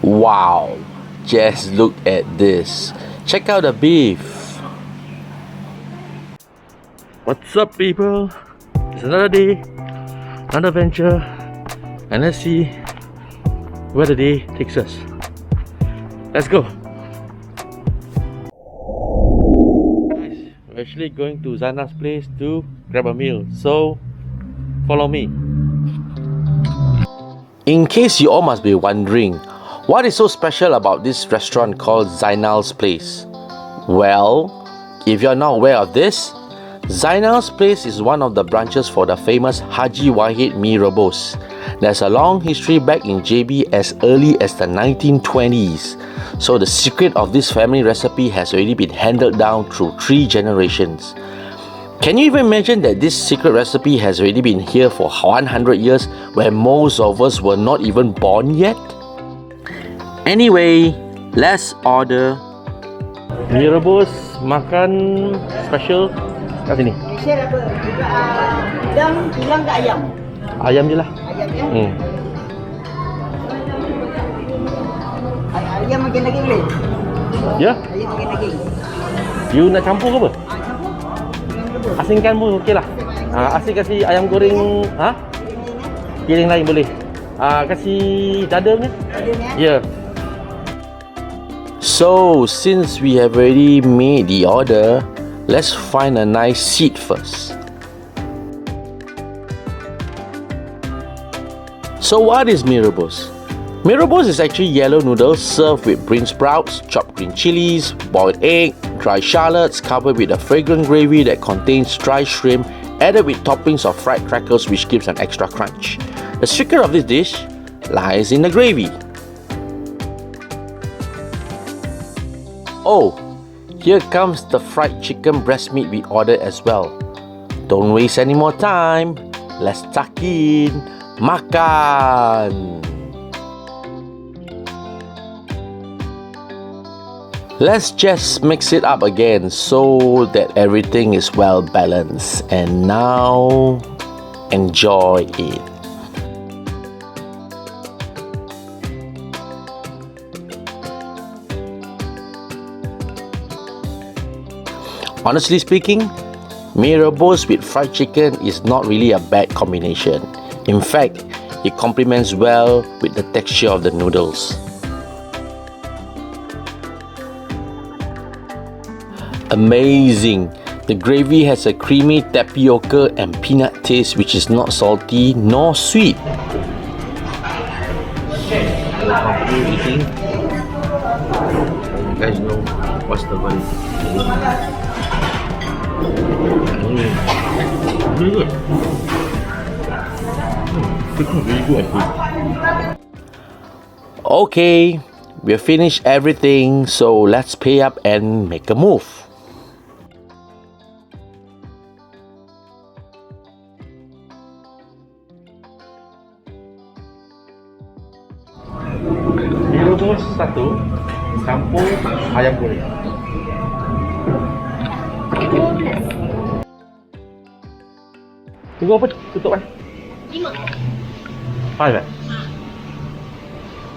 Wow, just look at this. Check out the beef. What's up, people? It's another day, another venture, and let's see where the day takes us. Let's go. Guys, we're actually going to Zainal Place to grab a meal, so follow me. In case you all must be wondering, what is so special about this restaurant called Zainal's Place? Well, if you're not aware of this, Zainal's Place is one of the branches for the famous Haji Wahid mee rebus. There's a long history back in JB as early as the 1920s. So the secret of this family recipe has already been handed down through 3 generations. Can you even imagine that this secret recipe has already been here for 100 years when most of us were not even born yet? Anyway, let's order mee rebus makan special kat sini. Share apa? Udang, tulang ke ayam? Ayam je lah. Ayam ya? Ayam makan daging boleh? Ya? Ayam makan daging. You nak campur ke apa? Campur? Dengan rebus. Asingkan pun okey lah. Asing kasih ayam goreng, piring lain boleh. Kasih dada punya? Dadanya? Ya. So, since we have already made the order, let's find a nice seat first. So what is mee rebus? Mee rebus is actually yellow noodles served with bean sprouts, chopped green chilies, boiled egg, dry shallots covered with a fragrant gravy that contains dry shrimp added with toppings of fried crackers which gives an extra crunch. The secret of this dish lies in the gravy. Oh, here comes the fried chicken breast meat we ordered as well. Don't waste any more time. Let's tuck in. Makan! Let's just mix it up again so that everything is well balanced. And now, enjoy it. Honestly speaking, mee rebus with fried chicken is not really a bad combination. In fact, it complements well with the texture of the noodles. Amazing! The gravy has a creamy tapioca and peanut taste which is not salty nor sweet. We'll continue eating. You guys know what's the verdict. Really good. Really good. Okay, we've finished everything, so let's pay up and make a move. Mee rebus 1, campur ayam goreng. Tunggu apa? Tutup kan? 5. 5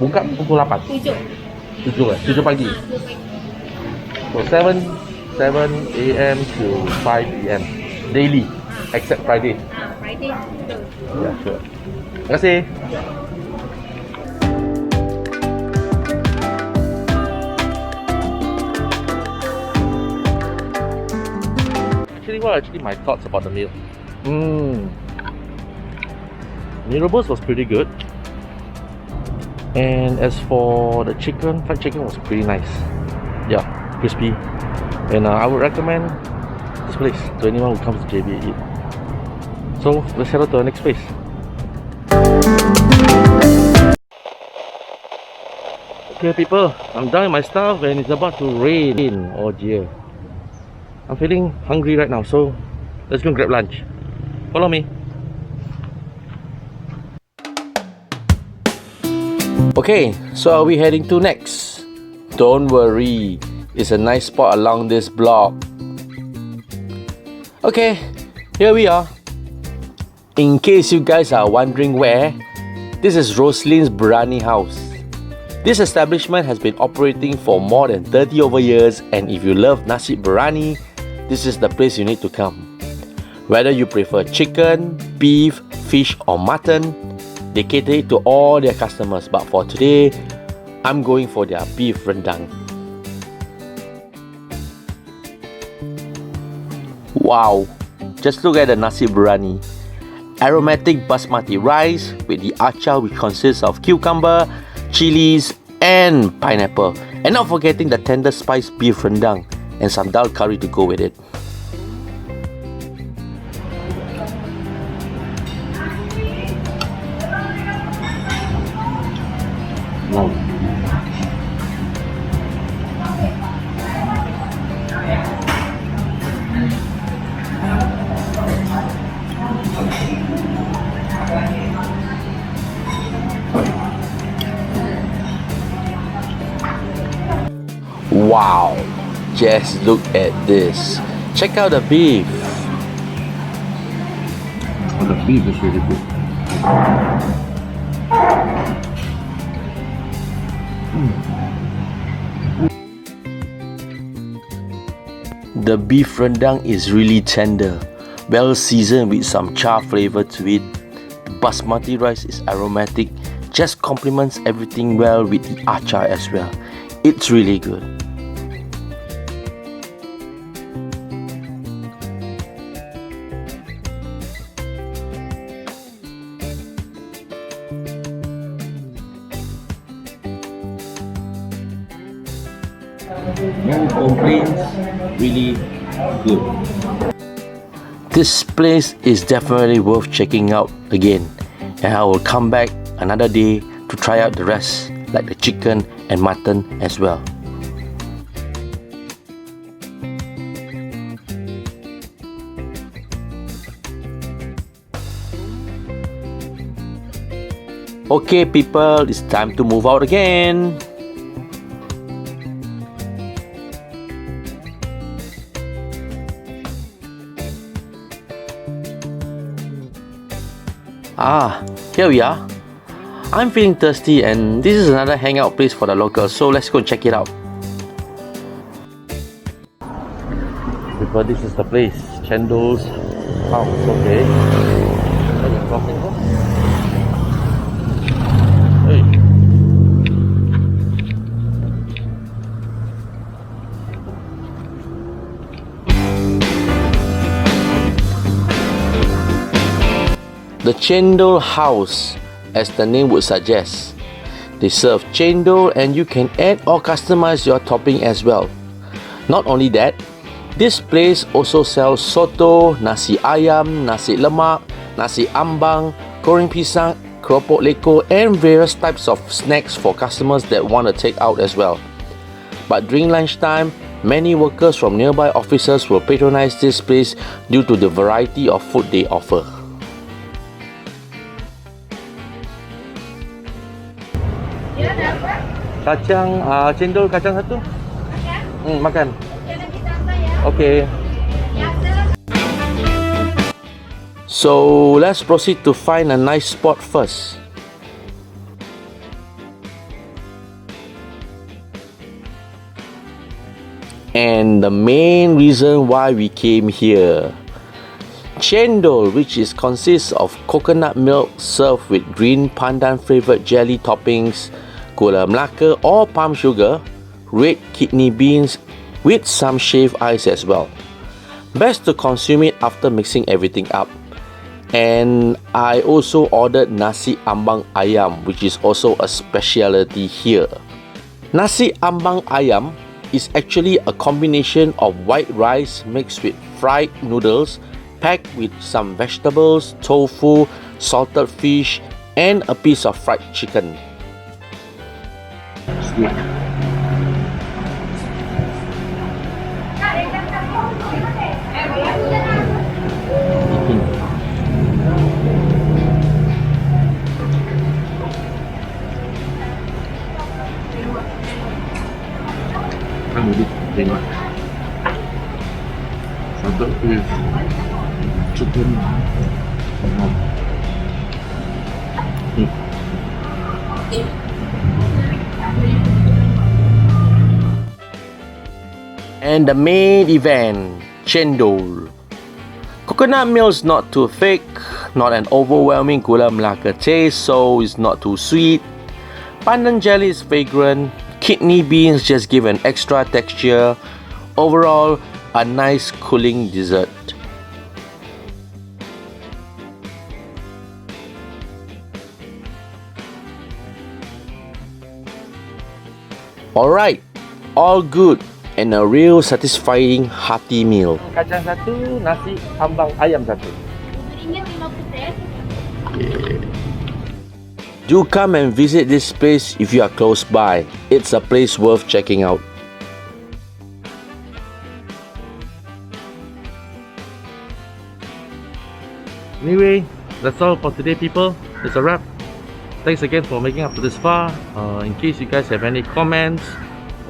Buka pukul 8. 7. 7 pagi. So 7 AM to 5 PM daily except Friday. Friday. Yeah, sure. Terima kasih. What are actually my thoughts about the meal? Mee rebus was pretty good, and as for the chicken, fried chicken was pretty nice. Yeah, crispy, and I would recommend this place to anyone who comes to JB eat. So let's head on to the next place. Okay, people, I'm done with my stuff, and it's about to rain. Oh dear. I'm feeling hungry right now, so let's go and grab lunch. Follow me. Okay, so are we heading to next? Don't worry, it's a nice spot along this block. Okay, here we are. In case you guys are wondering where, this is Roslyn's Burani house. This establishment has been operating for more than 30 over years, and if you love Nasi Burani, this is the place you need to come. Whether you prefer chicken, beef, fish or mutton, they cater it to all their customers, but for today, I'm going for their beef rendang. Wow, just look at the Nasi Burani. Aromatic basmati rice with the achar, which consists of cucumber, chilies and pineapple, and not forgetting the tender spiced beef rendang and some dal curry to go with it. Wow, just look at this. Check out the beef. Oh, the beef is really good. The beef rendang is really tender, well seasoned with some char flavor to it. The basmati rice is aromatic, just complements everything well with the achar as well. It's really good. No complaints, really good. This place is definitely worth checking out again, and I will come back another day to try out the rest, like the chicken and mutton as well. Okay people, it's time to move out again. Here we are. I'm feeling thirsty and this is another hangout place for the locals, so let's go and check it out. People, this is the place, Cendol's house, okay. Hey. The Cendol house, as the name would suggest. They serve cendol and you can add or customize your topping as well. Not only that, this place also sells soto, nasi ayam, nasi lemak, nasi ambang, goreng pisang, keropok leko and various types of snacks for customers that want to take out as well. But during lunchtime, many workers from nearby offices will patronize this place due to the variety of food they offer. Kacang, cendol kacang satu. Makan. Okay. So let's proceed to find a nice spot first. And the main reason why we came here, cendol, which consists of coconut milk served with green pandan flavored jelly toppings, gula melaka or palm sugar, red kidney beans with some shaved ice as well. Best to consume it after mixing everything up. And I also ordered nasi ambang ayam, which is also a specialty here. Nasi ambang ayam is actually a combination of white rice mixed with fried noodles, packed with some vegetables, tofu, salted fish and a piece of fried chicken. Salted with chicken. And the main event, Cendol. Coconut milk is not too thick, not an overwhelming gula melaka taste, so it's not too sweet. Pandan jelly is fragrant, kidney beans just give an extra texture. Overall, a nice cooling dessert. Alright, all good and a real satisfying hearty meal. Kacang satu, nasi, ambang, ayam satu. Do come and visit this place if you are close by. It's a place worth checking out. Anyway, that's all for today, people. It's a wrap. Thanks again for making up to this far. In case you guys have any comments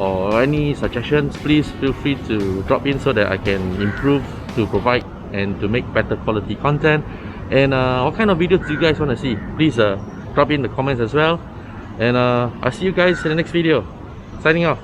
or any suggestions, please feel free to drop in so that I can improve to provide and to make better quality content. And what kind of videos do you guys want to see? Please drop in the comments as well. And I'll see you guys in the next video. Signing off.